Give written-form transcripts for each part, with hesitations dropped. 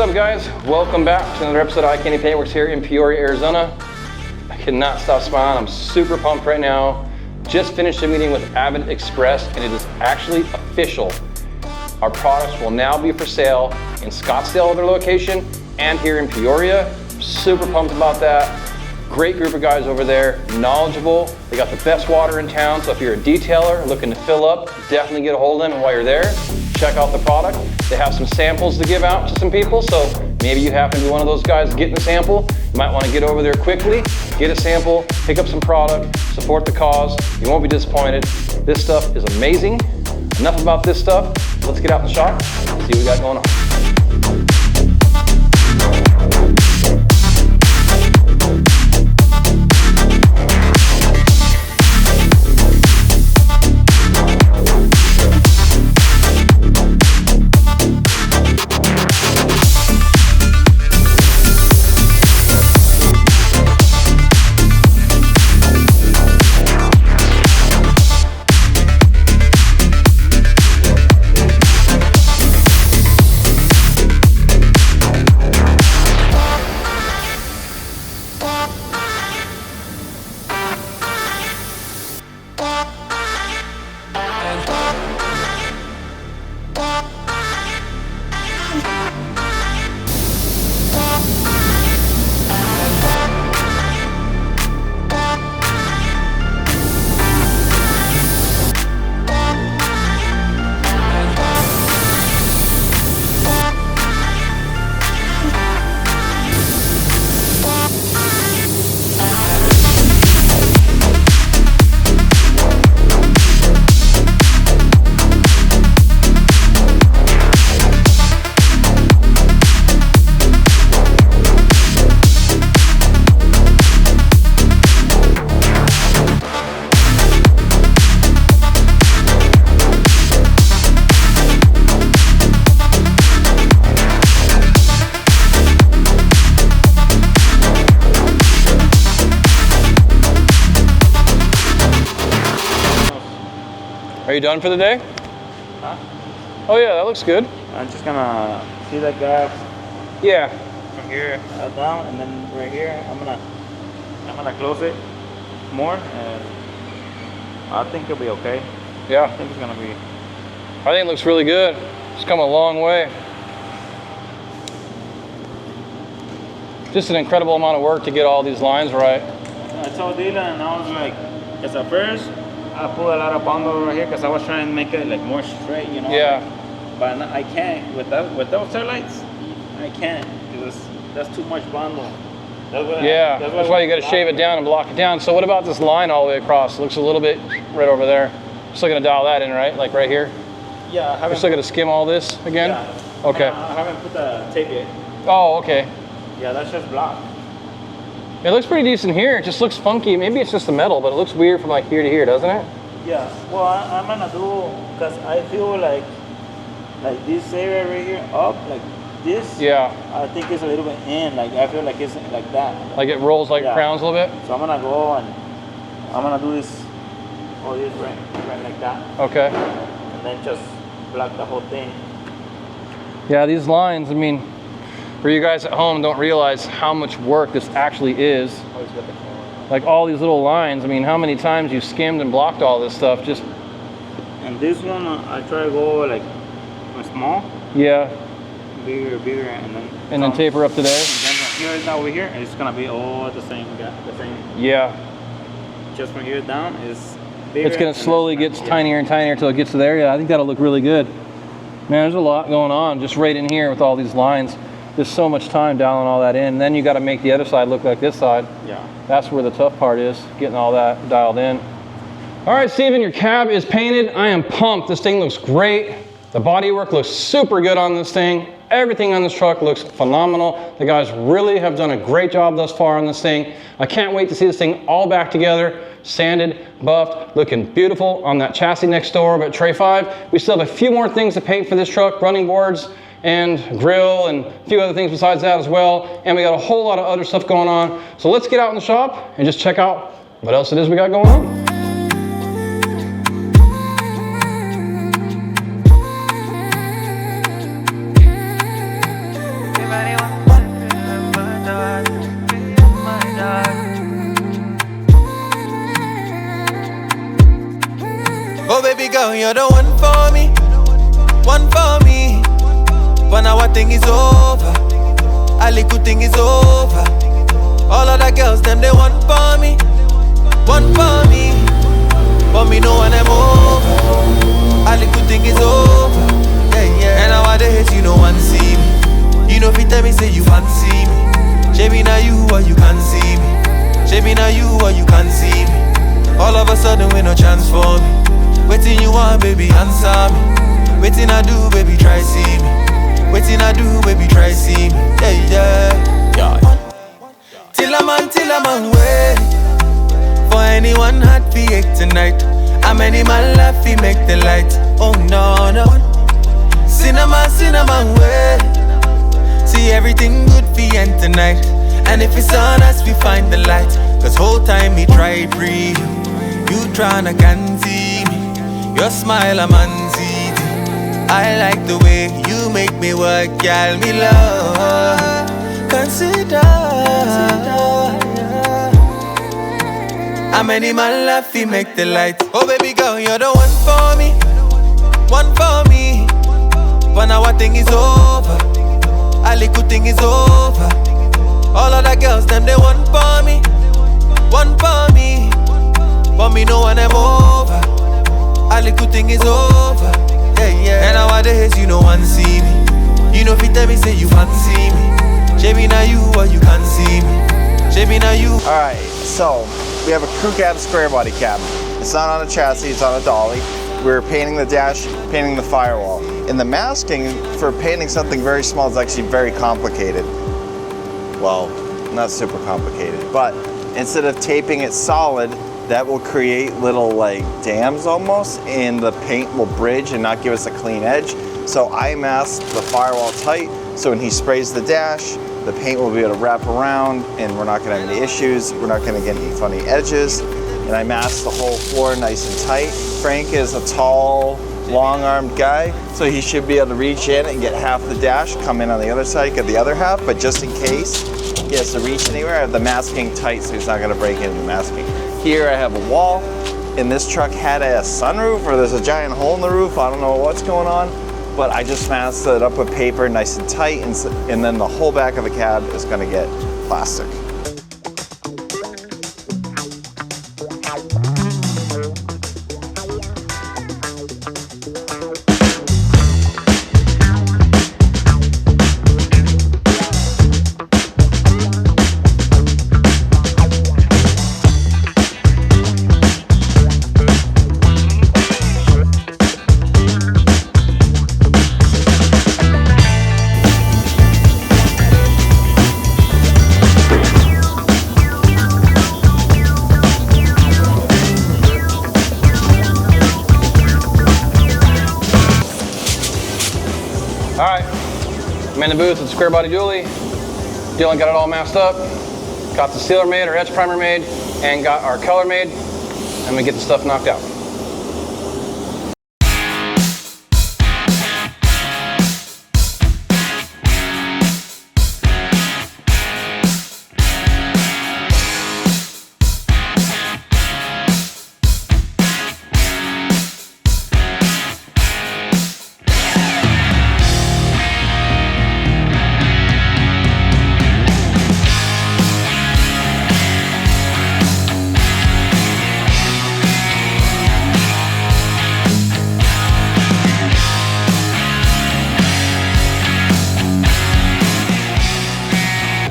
up, guys? Welcome back to another episode of I.K.P Paintworks here in Peoria, Arizona. I cannot stop smiling. I'm super pumped right now. Just finished a meeting with Avid Express, and it is actually official. Our products will now be for sale in Scottsdale, their location, and here in Peoria. Super pumped about that. Great group of guys over there, knowledgeable. They got the best water in town, so if you're a detailer looking to fill up, definitely get a hold of them. And while you're there, check out the product. They have some samples to give out to some people, so maybe you happen to be one of those guys getting a sample. You might want to get over there quickly, get a sample, pick up some product, support the cause. You won't be disappointed. This stuff is amazing. Enough about this stuff. Let's get out in the shop and see what we got going on. Are you done for the day? Huh? Oh yeah, that looks good. I'm just gonna see that gap. Yeah. From here down, and then right here, I'm gonna close it more, and I think it'll be okay. Yeah. I think it's gonna be. I think it looks really good. It's come a long way. Just an incredible amount of work to get all these lines right. I told Dylan, and I was like, because at first I pulled a lot of bundle right here because I was trying to make it like more straight, you know. Yeah. But I can't with those taillights. I can't because that's too much bundle. That's why you got to shave it down and block it down. So what about this line all the way across? It looks a little bit right over there. Still gonna dial that in, right? Like right here. Yeah. I haven't. We're still gonna skim all this again. Yeah. Okay. I haven't put the tape yet. Oh, okay. Yeah, that's just blocked. It looks pretty decent here. It just looks funky. Maybe it's just the metal, but it looks weird from like here to here, doesn't it? Yeah. Well, I'm gonna do because I feel like this area right here up like this. Yeah. I think it's a little bit in. Like I feel like it's like that. Like it rolls like crowns a little bit. So I'm gonna go and I'm gonna do this. Or this right like that. Okay. And then just block the whole thing. Yeah, these lines. I mean, for you guys at home, don't realize how much work this actually is. Like all these little lines, I mean, how many times you skimmed and blocked all this stuff just... And this one, I try to go like small. Yeah. Bigger, and then taper up to there. And then from here is over here, it's gonna be all the same. Yeah. Just from here down is bigger. It's gonna slowly get tinier and tinier until it gets to there. Yeah, I think that'll look really good. Man, there's a lot going on just right in here with all these lines. There's so much time dialing all that in. Then you got to make the other side look like this side. Yeah. That's where the tough part is, getting all that dialed in. All right, Steven, your cab is painted. I am pumped. This thing looks great. The bodywork looks super good on this thing. Everything on this truck looks phenomenal. The guys really have done a great job thus far on this thing. I can't wait to see this thing all back together, sanded, buffed, looking beautiful on that chassis next door. But Tray 5, we still have a few more things to paint for this truck, running boards and grill and a few other things besides that as well. And we got a whole lot of other stuff going on. So let's get out in the shop and just check out what else it is we got going on. girl, you're the one for me. One for me. But now our thing is over. A little thing is over. All of the girls, them they want for me. One for me. But me know when I'm over. A little thing is over. Yeah, yeah. And nowadays you know one see me. You know if you tell me say you fancy me. Shabby now you or you can see me. Shabby now you or you can see me. All of a sudden we no chance for me. Waiting you want, baby, answer me. Waiting I do, baby, try see me. Waiting I do, baby, try see me. Yeah, yeah. Till a man wait. For anyone hot fi ache tonight. How many man left fi make the light? Oh no, no. Cinnamon wait. See everything good fi end tonight. And if it's on us, we find the light. Cause whole time me try breathe. You tryna can see me. Your smile, I'm see. I like the way you make me work, girl, me love. Consider. How many man left fi make the light? Oh baby girl, you're the one for me. One for me. But now our thing is over. A little thing is over. All of the girls, them they want for me. One for me. But me know when I'm over. A little thing is over. Yeah, yeah. And nowadays you know one see me. You know if you tell me say you fancy me. Shabby now you or you can see me. Shabby now you. Alright, so we have a crew cab square body cab. It's not on a chassis, it's on a dolly. We're painting the dash, painting the firewall. In the masking, for painting something very small is actually very complicated. Well, not super complicated, but instead of taping it solid, that will create little like dams almost, and the paint will bridge and not give us a clean edge. So I masked the firewall tight, so when he sprays the dash, the paint will be able to wrap around and we're not gonna have any issues. We're not gonna get any funny edges. And I masked the whole floor nice and tight. Frank is a tall, long-armed guy, so he should be able to reach in and get half the dash, come in on the other side, get the other half, but just in case he has to reach anywhere, I have the masking tight so he's not gonna break into the masking. Here I have a wall, and this truck had a sunroof, or there's a giant hole in the roof, I don't know what's going on, but I just masked it up with paper nice and tight, and then the whole back of the cab is gonna get plastic. All right, I'm in the booth with Square Body Dually. Dylan got it all masked up, got the sealer made, our etch primer made, and got our color made, and we get the stuff knocked out.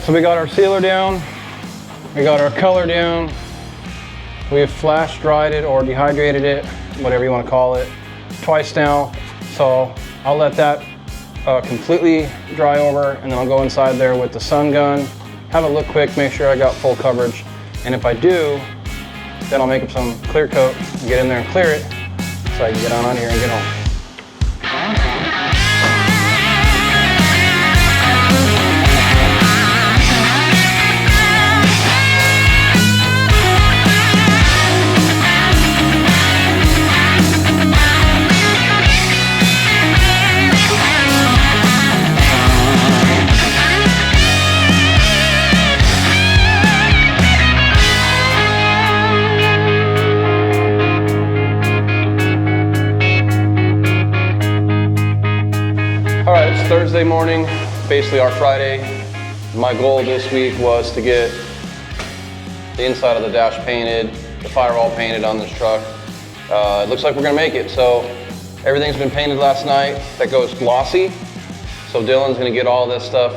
So we got our sealer down, we got our color down, we have flash dried it or dehydrated it, whatever you want to call it, twice now. So I'll let that completely dry over, and then I'll go inside there with the sun gun, have a look quick, make sure I got full coverage. And if I do, then I'll make up some clear coat and get in there and clear it so I can get on here and get home. Thursday morning, basically our Friday. My goal this week was to get the inside of the dash painted, the firewall painted on this truck. It looks like we're gonna make it. So everything's been painted last night. That goes glossy. So Dylan's gonna get all this stuff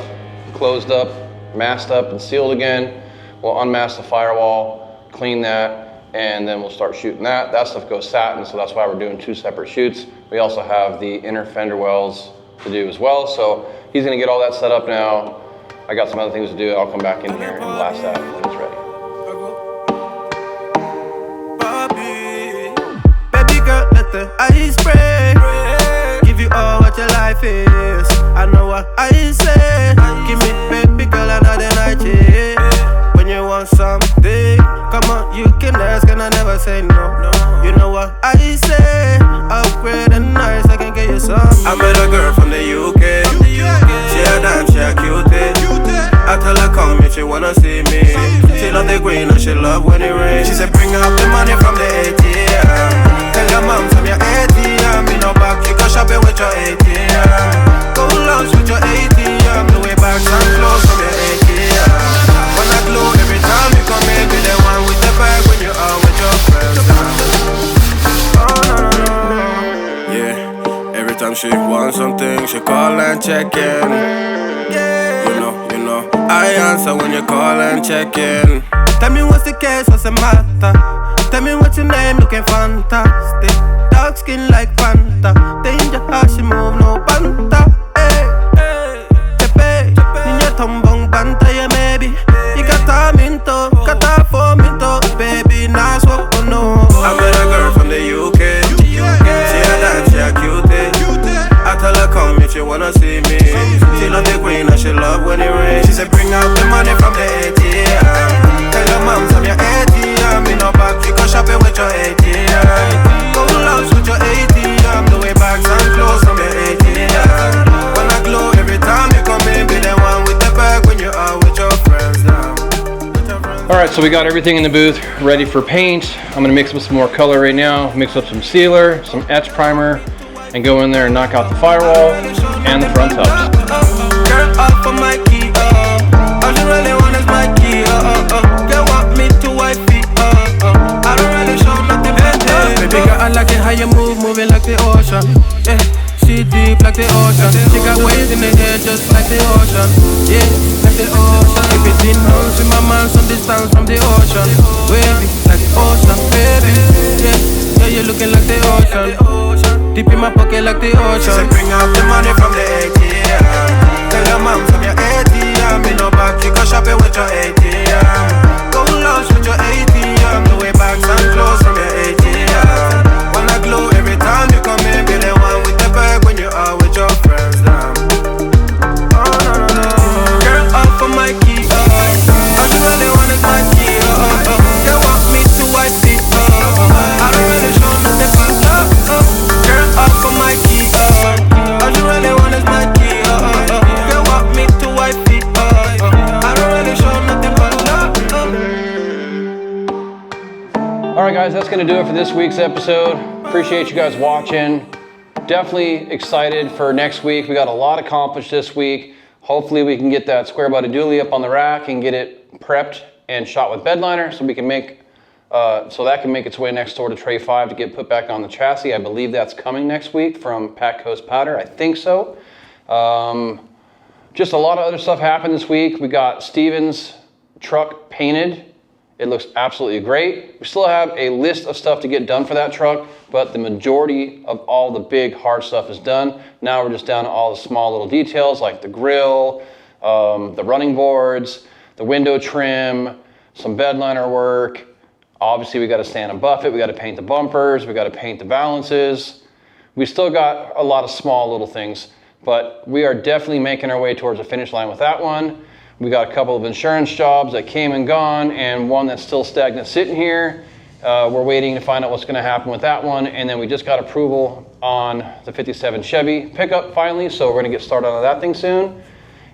closed up, masked up and sealed again. We'll unmask the firewall, clean that, and then we'll start shooting that. That stuff goes satin, so that's why we're doing 2 separate shoots. We also have the inner fender wells to do as well. So he's gonna get all that set up now. I got some other things to do. I'll come back in here and blast that when it's ready. Baby girl, let the ice spray. Give you all what your life is. I know what I say. Give me, baby girl, another night, yeah. When you want something, come on, you can ask and I never say no. You know what I say. Upgrade and nice, I can get you some. I met a girl from the UK. She a dime, she a cutie. I tell her come if she wanna see me. She love the green and she love when it rains. She said bring up the money from the ATM. Tell your mom from your ATM. Me no back, you go shopping with your ATM. Go lunch with your ATM. The way back, some clothes from your ATM. When I glow every time you come in, be the one with the bag when you are with your friends. Oh no no no. Yeah, every time she wants something, she call and check in. You know, I answer when you call and check in. Tell me what's the case, what's the matter? Tell me what's your name, looking fantastic. Dark skin like Fanta. Danger how she move, no banta. Hey, hey, Chepe, niña tombong banta, yeah, maybe. You got time into, got time for me to, baby, nice walk, oh no. I met a girl from the UK. She a dime, she a cutie. I tell her come if she wanna see me. She love the green and she love when it rains. She said bring out the money from the ATM. Tell your mom from your ATM. Me no back, you go shopping with your ATM. Go lunch with your ATM. The way back, some clothes from your ATM. When I glow every time you come in, be the one with the bag when you are with your friends now. All right, so we got everything in the booth ready for paint. I'm gonna mix up some more color right now, mix up some sealer, some etch primer, and go in there and knock out the firewall and the front tubs. Girl, up for my key, all you really want is my key, Girl, want me to wipe it, I don't really show nothing better. Baby girl, I like it how you move, moving like the ocean. Yeah, she deep like the ocean. She got waves in the air just like the ocean. Yeah, like the ocean. If it's in house with my man, some distance from the ocean. Wavy like the ocean, baby. Yeah, you're looking like the ocean. Deep in my pocket like the ocean. She said bring out the money from the ATM. Tell your mom from your ATM. Me no back, you go shopping with your ATM. Go lunch with your ATM. The way back, some clothes from your ATM. When I glow every time you come in, be the one with the bag when you are with your friends now. Oh no no no. Girl, up for my key, all you really want is my key, Girl, want me to wipe it, I don't really show nothing but love, Girl, up for my key, all you really want is my key, Girl, want me to wipe it, I don't really show nothing but love. All right, guys, that's gonna do it for this week's episode. Appreciate you guys watching. Definitely excited for next week. We got a lot accomplished this week. Hopefully we can get that square body dually up on the rack and get it prepped and shot with bedliner so we can make, so that can make its way next door to tray 5 to get put back on the chassis. I believe that's coming next week from Pack Coast Powder. I think so. Just a lot of other stuff happened this week. We got Steven's truck painted. It looks absolutely great. We still have a list of stuff to get done for that truck, but the majority of all the big hard stuff is done. Now we're just down to all the small little details like the grill, the running boards, the window trim, some bedliner work. Obviously we got to sand and buff it. We got to paint the bumpers. We got to paint the balances. We still got a lot of small little things, but we are definitely making our way towards the finish line with that one. We got a couple of insurance jobs that came and gone and one that's still stagnant sitting here. We're waiting to find out what's gonna happen with that one. And then we just got approval on the 57 Chevy pickup finally. So we're gonna get started on that thing soon.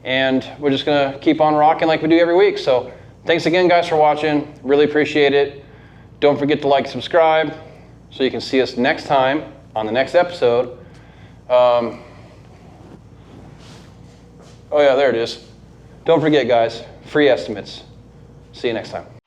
And we're just gonna keep on rocking like we do every week. So thanks again, guys, for watching. Really appreciate it. Don't forget to like, subscribe so you can see us next time on the next episode. Oh yeah, there it is. Don't forget guys, free estimates. See you next time.